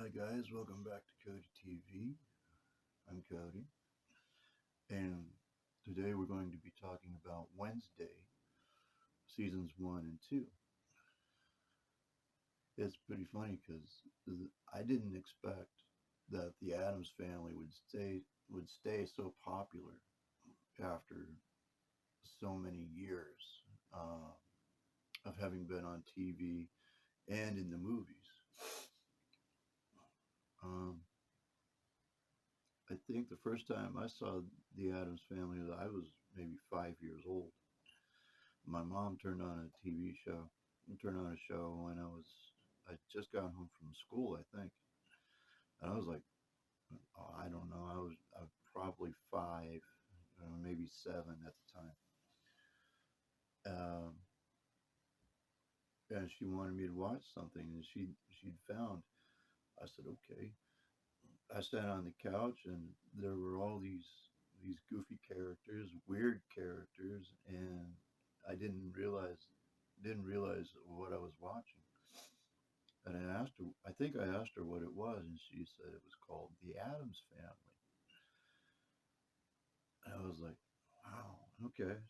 Hi guys, welcome back to Cody TV. I'm Cody, and today we're going to be talking about Wednesday, seasons 1 and 2. It's pretty funny because I didn't expect that the Addams Family would stay so popular after so many years of having been on TV and in the movies. Um, I think the first time I saw the Addams Family, I was maybe 5 years old. My mom turned on a show when I just got home from school, I think, and I was like, oh, I don't know, I was probably five, maybe seven at the time. Um, and she wanted me to watch something, and she'd found. I said okay. I sat on the couch, and there were all these goofy characters, weird characters, and I didn't realize what I was watching. And I asked her, I think I asked her what it was, and she said it was called The Addams Family. And I was like, wow, okay.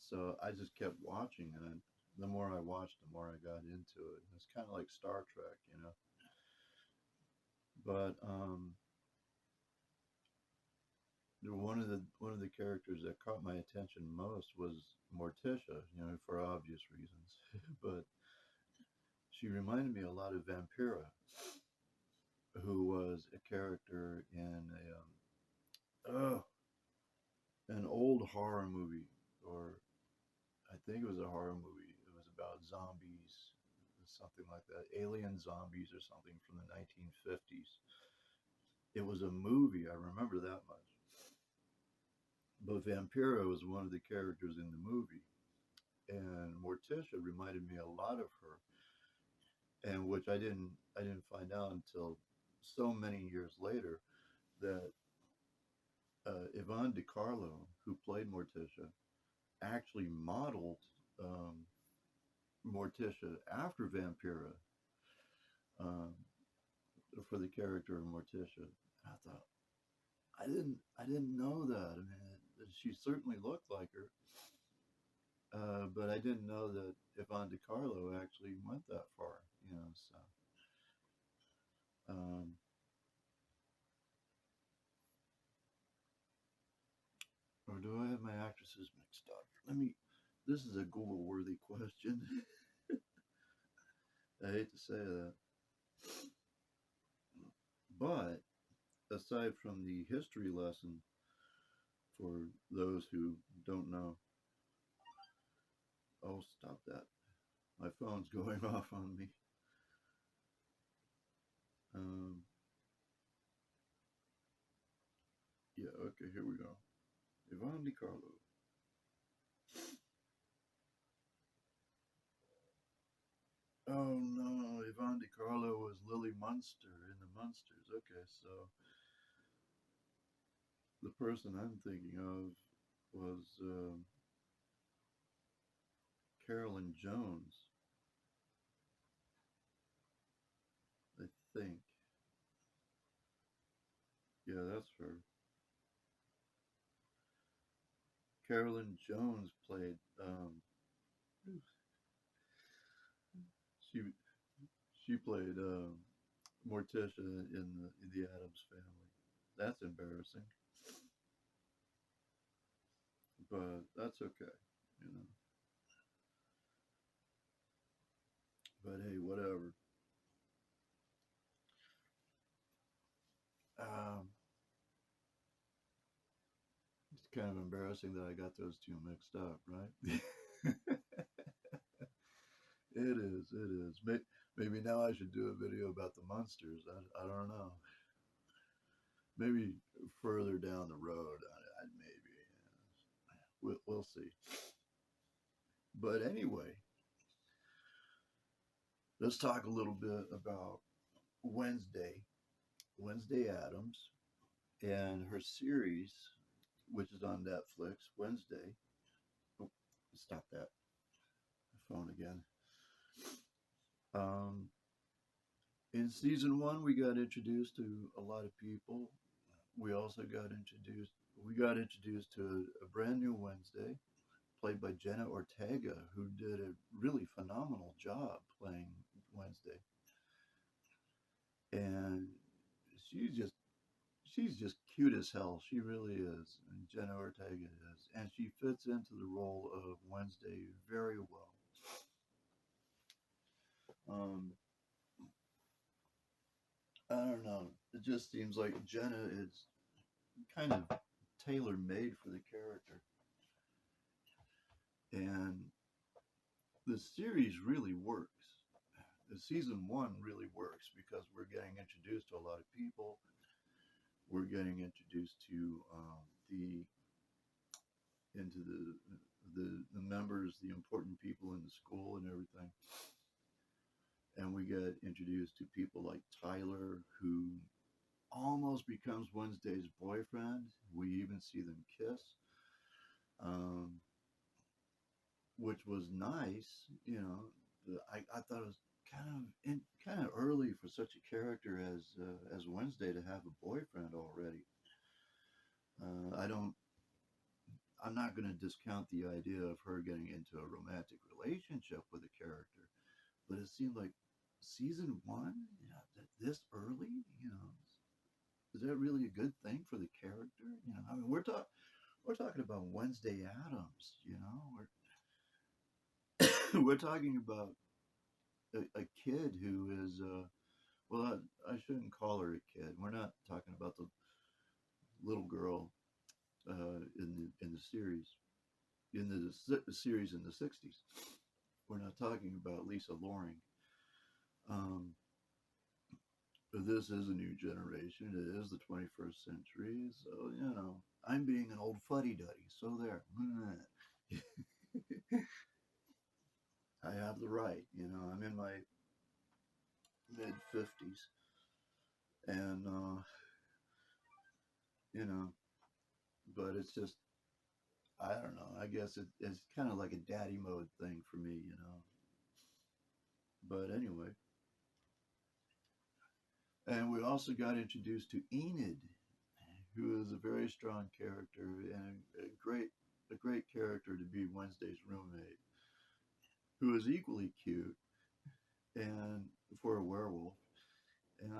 So I just kept watching, and the more I watched, the more I got into it. And it's kind of like Star Trek, you know. But one of the characters that caught my attention most was Morticia, for obvious reasons. But she reminded me a lot of Vampira, who was a character in an old horror movie, or I think it was a horror movie. It was about zombies, something like that, alien zombies or something from the 1950s. It was a movie, I remember that much. But Vampira was one of the characters in the movie, and Morticia reminded me a lot of her, and which I didn't find out until so many years later that Yvonne DiCarlo, who played Morticia, actually modeled um, Morticia after Vampira, um, for the character of Morticia. And I thought, I didn't know that. I mean, she certainly looked like her, but I didn't know that Yvonne DiCarlo actually went that far. Um, or do I have my actresses mixed up? Let me. This is a Google-worthy question. I hate to say that, but aside from the history lesson for those who don't know, oh, stop that! My phone's going off on me. Um, yeah, okay, here we go. Yvonne DiCarlo. Oh no, Yvonne DiCarlo was Lily Munster in the Munsters. Okay, so the person I'm thinking of was Carolyn Jones, I think. Yeah, that's her. Carolyn Jones played. She she played Morticia in the Addams Family. That's embarrassing, but that's okay, you know. But hey, whatever. Um, it's kind of embarrassing that I got those two mixed up, right? It is. It is. Maybe now I should do a video about the monsters. I don't know. Maybe further down the road. Maybe. We'll see. But anyway, let's talk a little bit about Wednesday. Wednesday Adams and her series, which is on Netflix. Wednesday. Oh, stop that. My phone again. Um, In season one, we got introduced to a lot of people. We also got introduced to a brand new Wednesday, played by Jenna Ortega, who did a really phenomenal job playing Wednesday. And she's just she's just cute as hell. She really is, and Jenna Ortega is, and she fits into the role of Wednesday very well. Um, I don't know. It just seems like Jenna is kind of tailor made for the character, and the series really works. The season one really works because we're getting introduced to a lot of people. We're getting introduced to the into the members, the important people in the school and everything. And we get introduced to people like Tyler, who almost becomes Wednesday's boyfriend. We even see them kiss, um, which was nice. I thought it was kind of early for such a character as Wednesday to have a boyfriend already. I don't. I'm not going to discount the idea of her getting into a romantic relationship with a character, but it seemed like season one, this early, is that really a good thing for the character? I mean, we're talking about Wednesday Adams. We're talking about a kid who is well, I shouldn't call her a kid. We're not talking about the little girl in the series series in the '60s. We're not talking about Lisa Loring. Um, this is a new generation. It is the 21st century. So, I'm being an old fuddy duddy. So, there. I have the right. I'm in my mid 50s. And, you know, but it's just, I don't know. I guess it's kind of like a daddy mode thing for me. But anyway. And we also got introduced to Enid, who is a very strong character and a great character to be Wednesday's roommate, who is equally cute and for a werewolf. And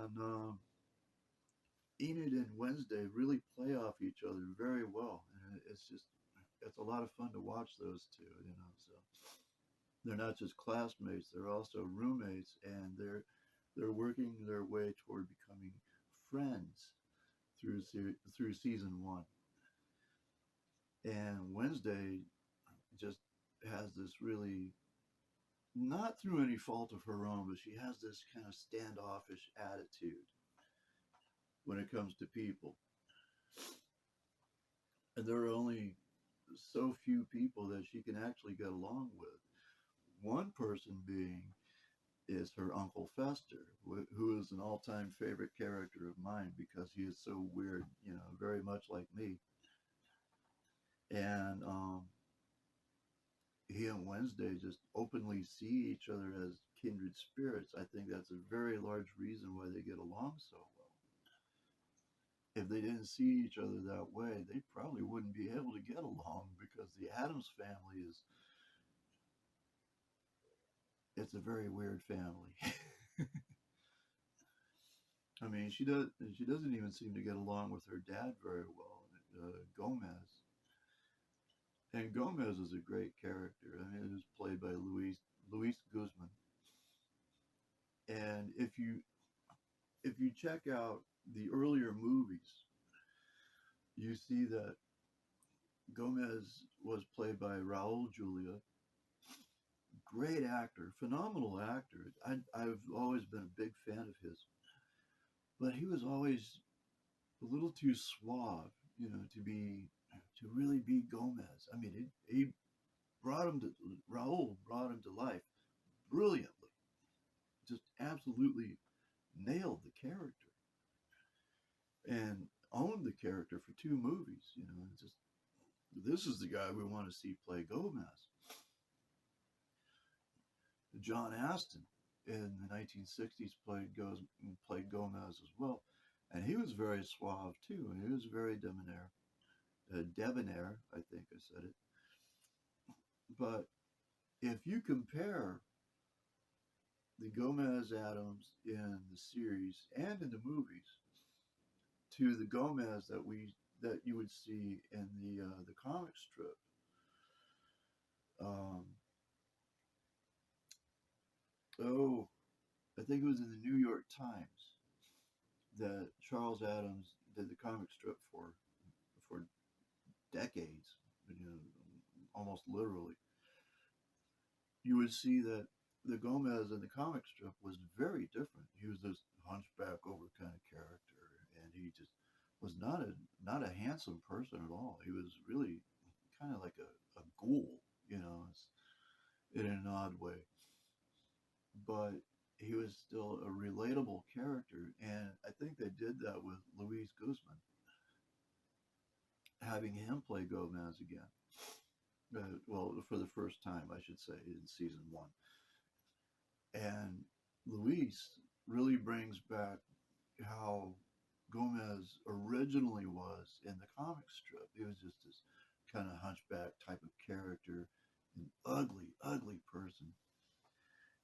Enid and Wednesday really play off each other very well, and it's a lot of fun to watch those two. So they're not just classmates; they're also roommates, and they're working their way toward becoming friends through season one. And Wednesday just has this really, not through any fault of her own, but she has this kind of standoffish attitude when it comes to people. And there are only so few people that she can actually get along with. One person being is her Uncle Fester, who is an all time favorite character of mine because he is so weird, very much like me. And he and Wednesday just openly see each other as kindred spirits. I think that's a very large reason why they get along so well. If they didn't see each other that way, they probably wouldn't be able to get along because the Adams family it's a very weird family. I mean, she doesn't even seem to get along with her dad very well, Gomez. And Gomez is a great character. I mean, it was played by Luis Guzman. And if you check out the earlier movies, you see that Gomez was played by Raul Julia. Great actor, phenomenal actor. I've always been a big fan of his, but he was always a little too suave, to really be Gomez. I mean, he brought him to Raul brought him to life brilliantly, just absolutely nailed the character and owned the character for two movies. And just this is the guy we want to see play Gomez. John Aston in the 1960s played Gomez as well, and he was very suave too, and he was very debonair, I think I said it. But if you compare the Gomez Adams in the series and in the movies to the Gomez that you would see in the comic strip, um, oh, I think it was in the New York Times that Charles Adams did the comic strip for decades, you know, almost literally. You would see that the Gomez in the comic strip was very different. He was this hunchback over kind of character, and he just was not a handsome person at all. He was really kind of like a ghoul, you know, in an odd way. But he was still a relatable character, and I think they did that with Luis Guzman, having him play Gomez again. Well, for the first time, I should say, in season one. And Luis really brings back how Gomez originally was in the comic strip. He was just this kind of hunchback type of character, an ugly, ugly person,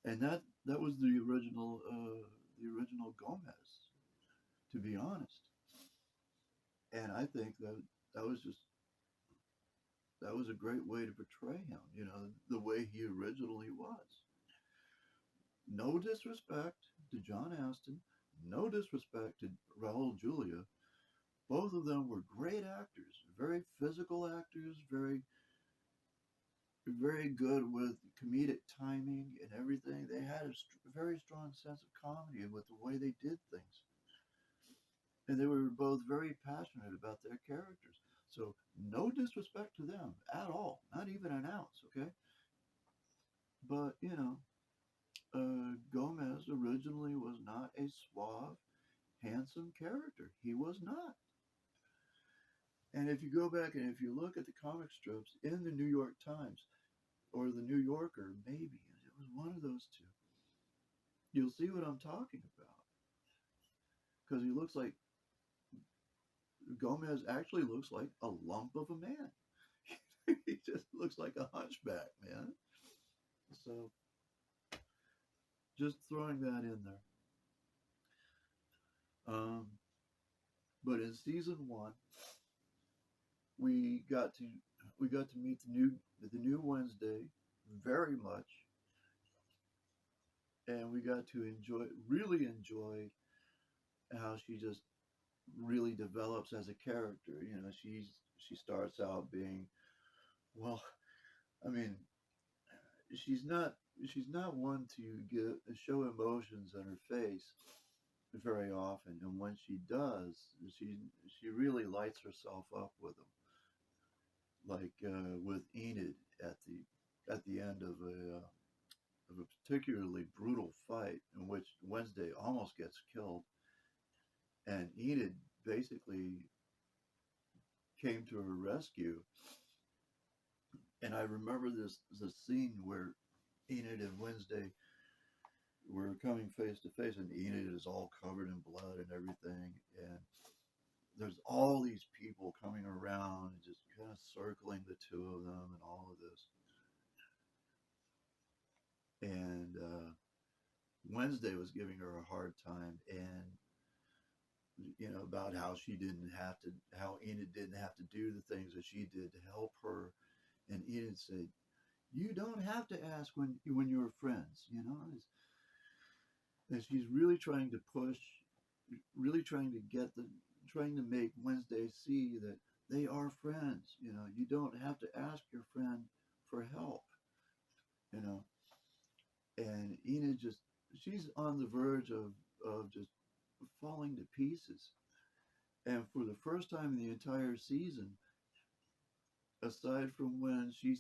and that was the original Gomez, to be honest. And I think that was just that was a great way to portray him. You know, the way he originally was. No disrespect to John Aston, no disrespect to Raul Julia. Both of them were great actors, very physical actors, very good with comedic timing and everything. They had a very strong sense of comedy with the way they did things. And they were both very passionate about their characters. So, no disrespect to them at all, not even an ounce, okay? But, Gomez originally was not a suave, handsome character. He was not. And if you go back and if you look at the comic strips in the New York Times or the New Yorker, maybe it was one of those two, you'll see what I'm talking about. Because Gomez actually looks like a lump of a man. He just looks like a hunchback, man. So just throwing that in there. Um, but in season one, we got to we got to meet the new Wednesday very much, and we got to really enjoy how she just really develops as a character. You know, she starts out being, well, I mean, she's not she's not one to show emotions on her face very often, and when she does, she she really lights herself up with them, like with Enid at the end of a particularly brutal fight in which Wednesday almost gets killed, and Enid basically came to her rescue. And I remember this scene where Enid and Wednesday were coming face to face, and Enid is all covered in blood and everything, and there's all these people coming around and just kind of circling the two of them and all of this. And Wednesday was giving her a hard time, and about how Enid didn't have to do the things that she did to help her. And Enid said, "You don't have to ask when you're friends," and she's really trying to push, really trying to make Wednesday see that they are friends. You don't have to ask your friend for help. You know, and Enid she's on the verge of just falling to pieces. And for the first time in the entire season, aside from when she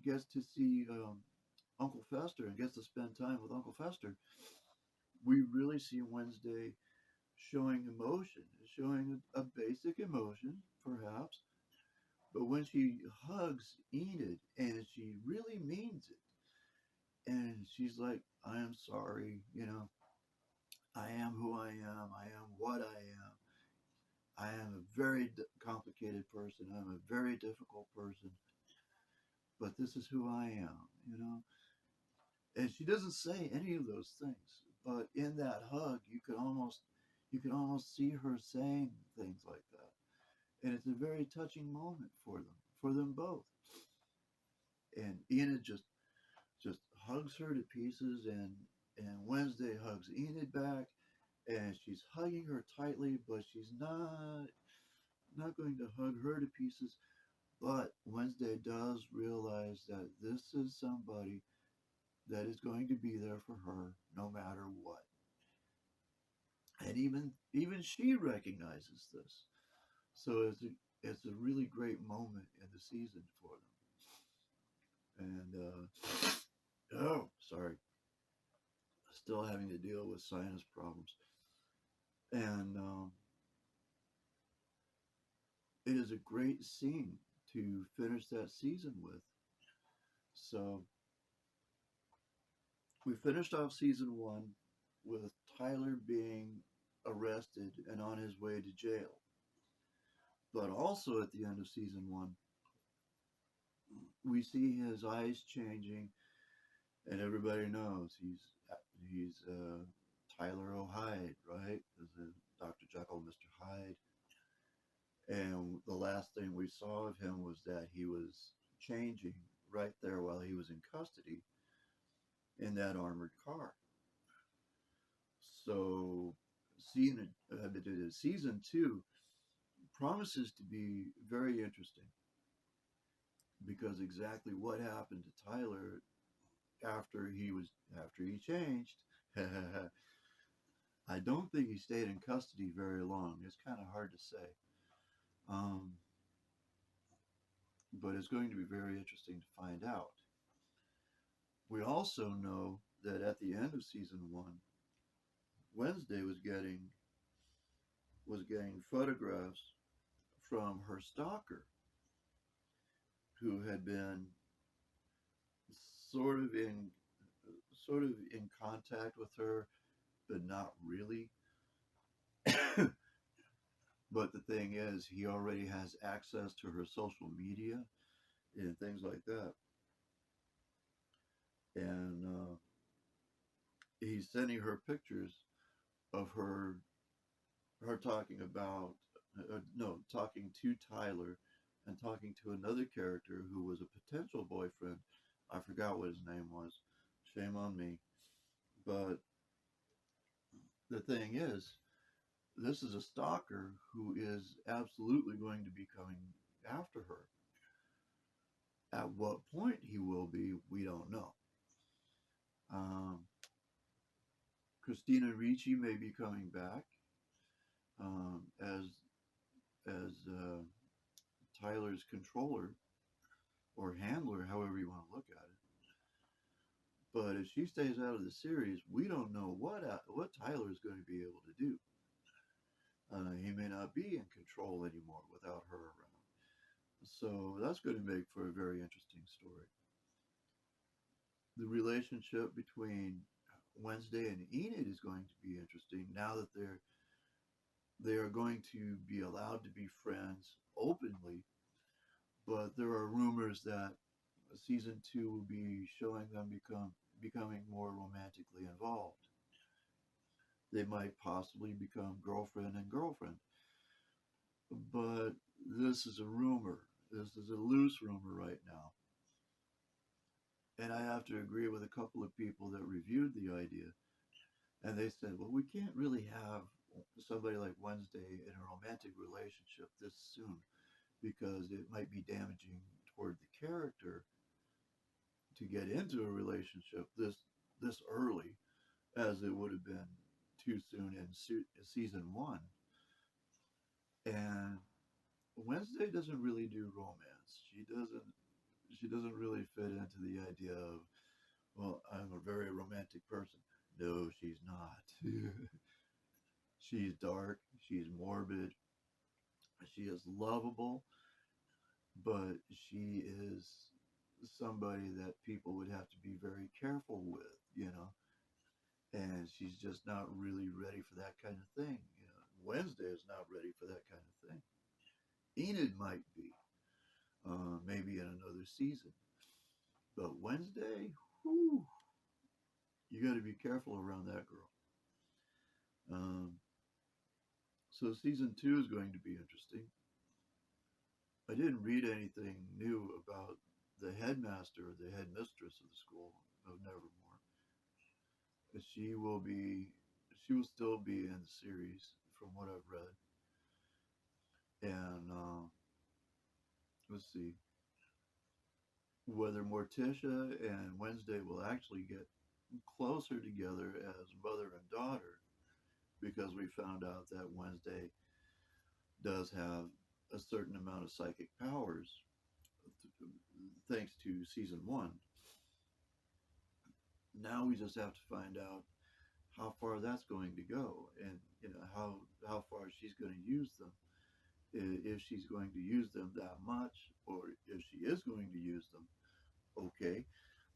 gets to see Uncle Fester and gets to spend time with Uncle Fester, we really see Wednesday showing emotion, showing a basic emotion, perhaps. But when she hugs Enid and she really means it, And she's like, I am sorry, you know, I am who I am what I am a very complicated person, I'm a very difficult person, but this is who I am, you know. And she doesn't say any of those things, but in that hug, you can almost see her saying things like that, and it's a very touching moment for them both. And Enid just hugs her to pieces, and Wednesday hugs Enid back, and she's hugging her tightly, but she's not going to hug her to pieces. But Wednesday does realize that this is somebody that is going to be there for her no matter what. And even she recognizes this. So it's a really great moment in the season for them. And oh, sorry, still having to deal with sinus problems. And it is a great scene to finish that season with. So we finished off season one with Tyler being arrested and on his way to jail. But also at the end of season one, we see his eyes changing, and everybody knows he's Tyler O'Hyde, right? Is Dr. Jekyll, Mr. Hyde. And the last thing we saw of him was that he was changing right there while he was in custody in that armored car. So, season two promises to be very interesting because exactly what happened to Tyler after he changed. I don't think he stayed in custody very long. It's kind of hard to say, um, but it's going to be very interesting to find out. We also know that at the end of season one, Wednesday was getting photographs from her stalker, who had been sort of in sort of in contact with her, but not really. But the thing is, he already has access to her social media and things like that. And he's sending her pictures of her talking about, no, talking to Tyler and talking to another character who was a potential boyfriend. I forgot what his name was. Shame on me. But the thing is, this is a stalker who is absolutely going to be coming after her. At what point he will be, we don't know. Um, Christina Ricci may be coming back as Tyler's controller or handler, however you want to look at it. But if she stays out of the series, we don't know what Tyler is going to be able to do. He may not be in control anymore without her around. So that's going to make for a very interesting story. The relationship between Wednesday and Enid is going to be interesting now that they are going to be allowed to be friends openly, but there are rumors that season two will be showing them becoming more romantically involved. They might possibly become girlfriend and girlfriend, but this is a rumor. This is a loose rumor right now. And I have to agree with a couple of people that reviewed the idea. And they said, well, we can't really have somebody like Wednesday in a romantic relationship this soon because it might be damaging toward the character to get into a relationship this early as it would have been too soon in season one. And Wednesday doesn't really do romance. She doesn't really fit into the idea of, well, I'm a very romantic person. No, she's not. She's dark, she's morbid, she is lovable, but she is somebody that people would have to be very careful with, and she's just not really ready for that kind of thing. Wednesday is not ready for that kind of thing. Enid might be, maybe in another season, but Wednesday, whew, you got to be careful around that girl. Um, so season two is going to be interesting. I didn't read anything new about the headmaster or the headmistress of the school of Nevermore. She will be, she will still be in the series from what I've read. And let's see whether Morticia and Wednesday will actually get closer together as mother and daughter, because we found out that Wednesday does have a certain amount of psychic powers thanks to season one. Now we just have to find out how far that's going to go, and how far she's going to use them, if she's going to use them that much, or if she is going to use them. Okay,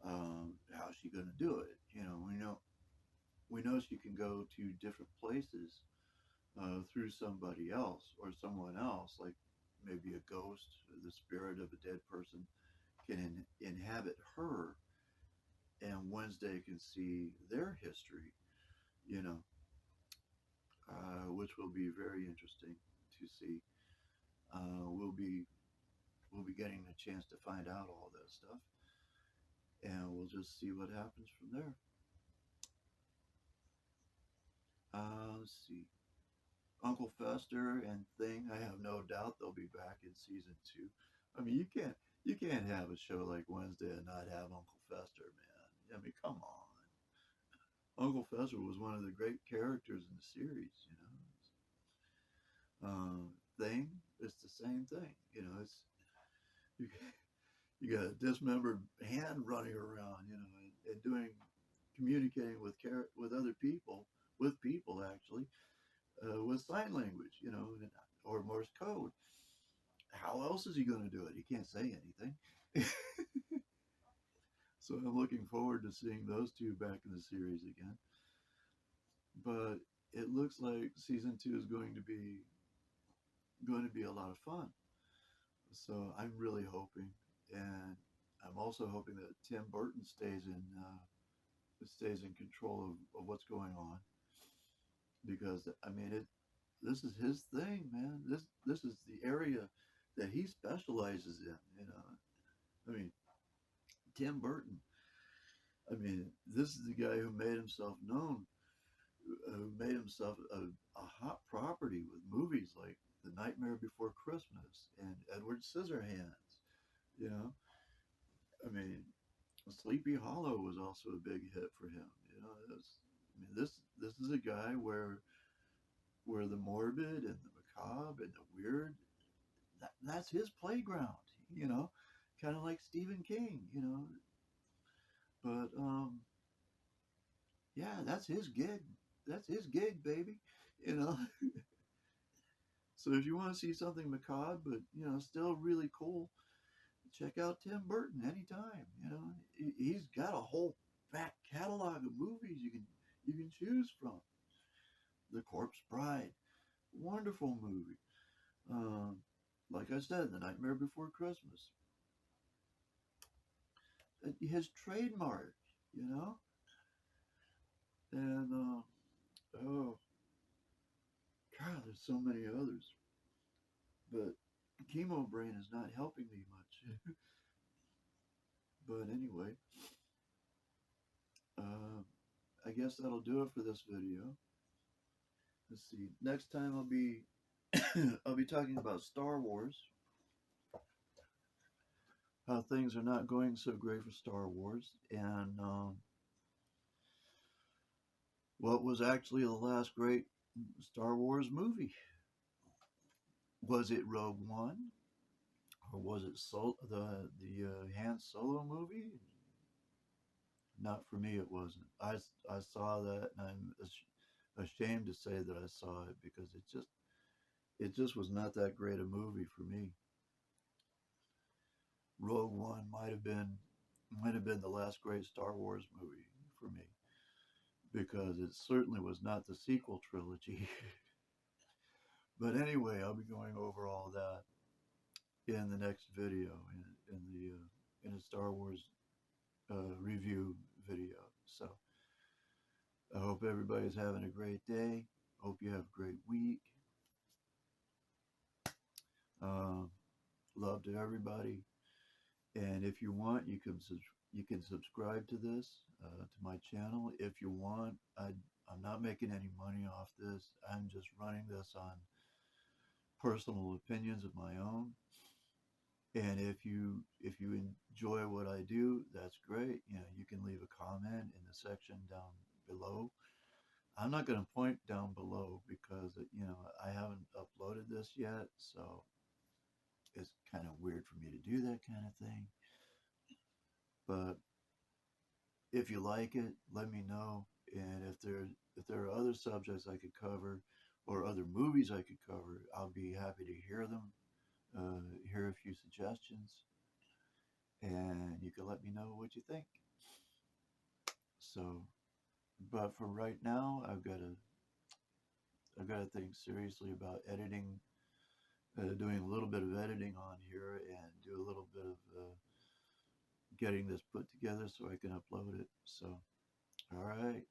how's she going to do it? We know she can go to different places through somebody else or someone else, like maybe a ghost, or the spirit of a dead person can inhabit her, and Wednesday can see their history, you know, which will be very interesting to see. We'll be getting a chance to find out all that stuff, and we'll just see what happens from there. Let's see. Uncle Fester and Thing, I have no doubt they'll be back in season two. I mean, you can't have a show like Wednesday and not have Uncle Fester, man. I mean, come on. Uncle Fester was one of the great characters in the series. Thing, it's the same thing. You, you got a dismembered hand running around, and doing communicating with other people, with people actually, with sign language, or Morse code. How else is he going to do it? He can't say anything. So I'm looking forward to seeing those two back in the series again. But it looks like season two is going to be a lot of fun. So I'm really hoping, and I'm also hoping that Tim Burton stays in control of what's going on, because I mean this is his thing, man. This is the area that he specializes in. I mean, Tim Burton. I mean, this is the guy who made himself known, who made himself a hot property with movies like The Nightmare Before Christmas and Edward Scissorhands. You know, I mean, Sleepy Hollow was also a big hit for him. This is a guy where the morbid and the macabre and the weird, that's his playground. You know, kind of like Stephen King. But yeah, that's his gig. That's his gig, baby. You know. So if you want to see something macabre, but still really cool, check out Tim Burton anytime. He's got a whole back catalog of movies you can choose from. The Corpse Bride, wonderful movie. Um, like I said, The Nightmare Before Christmas, his trademark, you know, and oh God, there's so many others, but Chemo Brain is not helping me much. But anyway, uh, I guess that'll do it for this video. Let's see. Next time I'll be talking about Star Wars. How things are not going so great for Star Wars, and what was actually the last great Star Wars movie? Was it Rogue One, or was it the Han Solo movie? Not for me, it wasn't. I saw that, and I'm ashamed to say that I saw it, because it just was not that great a movie for me. Rogue One might have been might have been the last great Star Wars movie for me, because it certainly was not the sequel trilogy. But anyway, I'll be going over all that in the next video, in a Star Wars review video. So I hope everybody's having a great day. Hope you have a great week. Um, love to everybody. And if you want, you can subscribe to this, to my channel. If you want, I'm not making any money off this. I'm just running this on personal opinions of my own. And if you enjoy what I do, that's great. You know, you can leave a comment in the section down below. I'm not going to point down below because, you know, I haven't uploaded this yet, so it's kind of weird for me to do that kind of thing. But if you like it, let me know. And if there are other subjects I could cover or other movies I could cover, I'll be happy to hear them, hear a few suggestions, and you can let me know what you think. So, but for right now, I've got to think seriously about editing, doing a little bit of editing on here, and do a little bit of getting this put together so I can upload it. So, all right.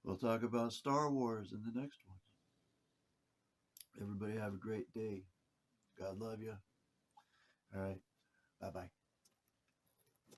We'll talk about Star Wars in the next one. Everybody have a great day. God love you. All right. Bye-bye.